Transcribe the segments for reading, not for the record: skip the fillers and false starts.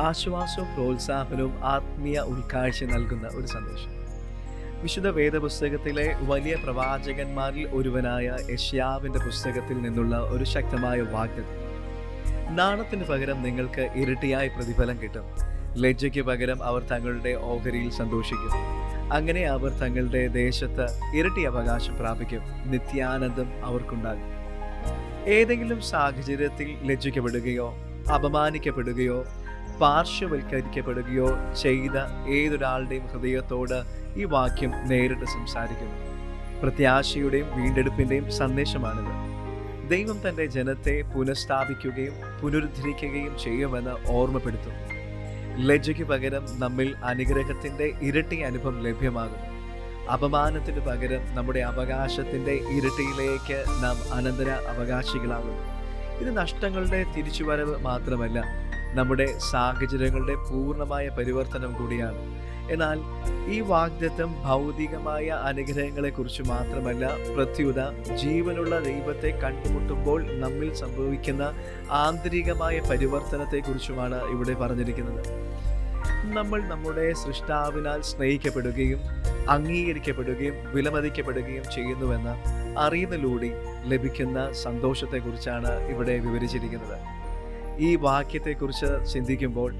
ആശ്വാസവും പ്രോത്സാഹനവും ആത്മീയ ഉൾക്കാഴ്ച നൽകുന്ന ഒരു സന്ദേശം. വിശുദ്ധ വേദപുസ്തകത്തിലെ വലിയ പ്രവാചകന്മാരിൽ ഒരുവനായ യെശയ്യാവിന്റെ പുസ്തകത്തിൽ നിന്നുള്ള ഒരു ശക്തമായ വാഗ്ദത്തം. നാണത്തിന് പകരം നിങ്ങൾക്ക് ഇരട്ടിയായി പ്രതിഫലം കിട്ടും. ലജ്ജയ്ക്ക് പകരം അവർ തങ്ങളുടെ ഓഹരിയിൽ സന്തോഷിക്കും. അങ്ങനെ അവർ തങ്ങളുടെ ദേശത്ത് ഇരട്ടി അവകാശം പ്രാപിക്കും. നിത്യാനന്ദം അവർക്കുണ്ടാകും. ഏതെങ്കിലും സാഹചര്യത്തിൽ ലജ്ജിക്കപ്പെടുകയോ അപമാനിക്കപ്പെടുകയോ പാർശ്വവൽക്കരിക്കപ്പെടുകയോ ചെയ്ത ഏതൊരാളുടെയും ഹൃദയത്തോട് ഈ വാക്യം നേരിട്ട് സംസാരിക്കുന്നു. പ്രത്യാശയുടെയും വീണ്ടെടുപ്പിന്റെയും സന്ദേശമാണിത്. ദൈവം തന്റെ ജനത്തെ പുനഃസ്ഥാപിക്കുകയും പുനരുദ്ധരിക്കുകയും ചെയ്യുമെന്ന് ഓർമ്മപ്പെടുത്തും. ലജ്ജയ്ക്ക് പകരം നമ്മിൽ അനുഗ്രഹത്തിന്റെ ഇരട്ടി അനുഭവം ലഭ്യമാകുന്നു. അപമാനത്തിന് പകരം നമ്മുടെ അവകാശത്തിന്റെ ഇരട്ടിയിലേക്ക് നാം അനന്തര അവകാശികളാകുന്നു. ഇത് നഷ്ടങ്ങളുടെ തിരിച്ചുവരവ് മാത്രമല്ല, നമ്മുടെ സാഹചര്യങ്ങളുടെ പൂർണ്ണമായ പരിവർത്തനം കൂടിയാണ്. എന്നാൽ ഈ വാഗ്ദത്തം ഭൗതികമായ അനുഗ്രഹങ്ങളെക്കുറിച്ച് മാത്രമല്ല, പ്രത്യുത ജീവനുള്ള ദൈവത്തെ കണ്ടുമുട്ടുമ്പോൾ നമ്മിൽ സംഭവിക്കുന്ന ആന്തരികമായ പരിവർത്തനത്തെക്കുറിച്ചുമാണ് ഇവിടെ പറഞ്ഞിരിക്കുന്നത്. നമ്മൾ നമ്മുടെ സൃഷ്ടാവിനാൽ സ്നേഹിക്കപ്പെടുകയും അംഗീകരിക്കപ്പെടുകയും വിലമതിക്കപ്പെടുകയും ചെയ്യുന്നുവെന്ന് അറിയുന്നതിലൂടെ ലഭിക്കുന്ന സന്തോഷത്തെക്കുറിച്ചാണ് ഇവിടെ വിവരിച്ചിരിക്കുന്നത്. ഈ വാക്യത്തെക്കുറിച്ച് ചിന്തിക്കുമ്പോൾ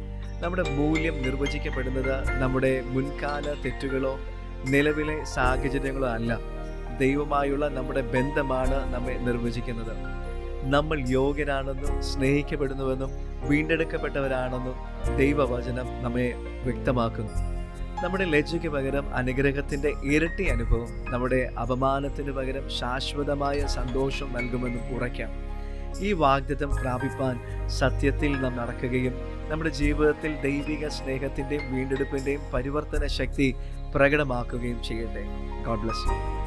നമ്മുടെ മൂല്യം നിർവചിക്കപ്പെടുന്നത് നമ്മുടെ മുൻകാല തെറ്റുകളോ നിലവിലെ സാഹചര്യങ്ങളോ അല്ല, ദൈവമായുള്ള നമ്മുടെ ബന്ധമാണ് നമ്മെ നിർവചിക്കുന്നത്. നമ്മൾ യോഗ്യരാണെന്നും സ്നേഹിക്കപ്പെടുന്നുവെന്നും വീണ്ടെടുക്കപ്പെട്ടവരാണെന്നും ദൈവവചനം നമ്മെ വ്യക്തമാക്കുന്നു. നമ്മുടെ ലജ്ജയ്ക്ക് പകരം അനുഗ്രഹത്തിന്റെ ഇരട്ടി അനുഭവം നമ്മുടെ അപമാനത്തിന് പകരം ശാശ്വതമായ സന്തോഷം നൽകുമെന്നും ഉറയ്ക്കാം. ഈ വാഗ്ദത്തം പ്രാപിപ്പാൻ സത്യത്തിൽ നാം നടക്കുകയും നമ്മുടെ ജീവിതത്തിൽ ദൈവിക സ്നേഹത്തിന്റെയും വീണ്ടെടുപ്പിന്റെയും പരിവർത്തന ശക്തി പ്രകടമാക്കുകയും ചെയ്യട്ടെ. God bless you.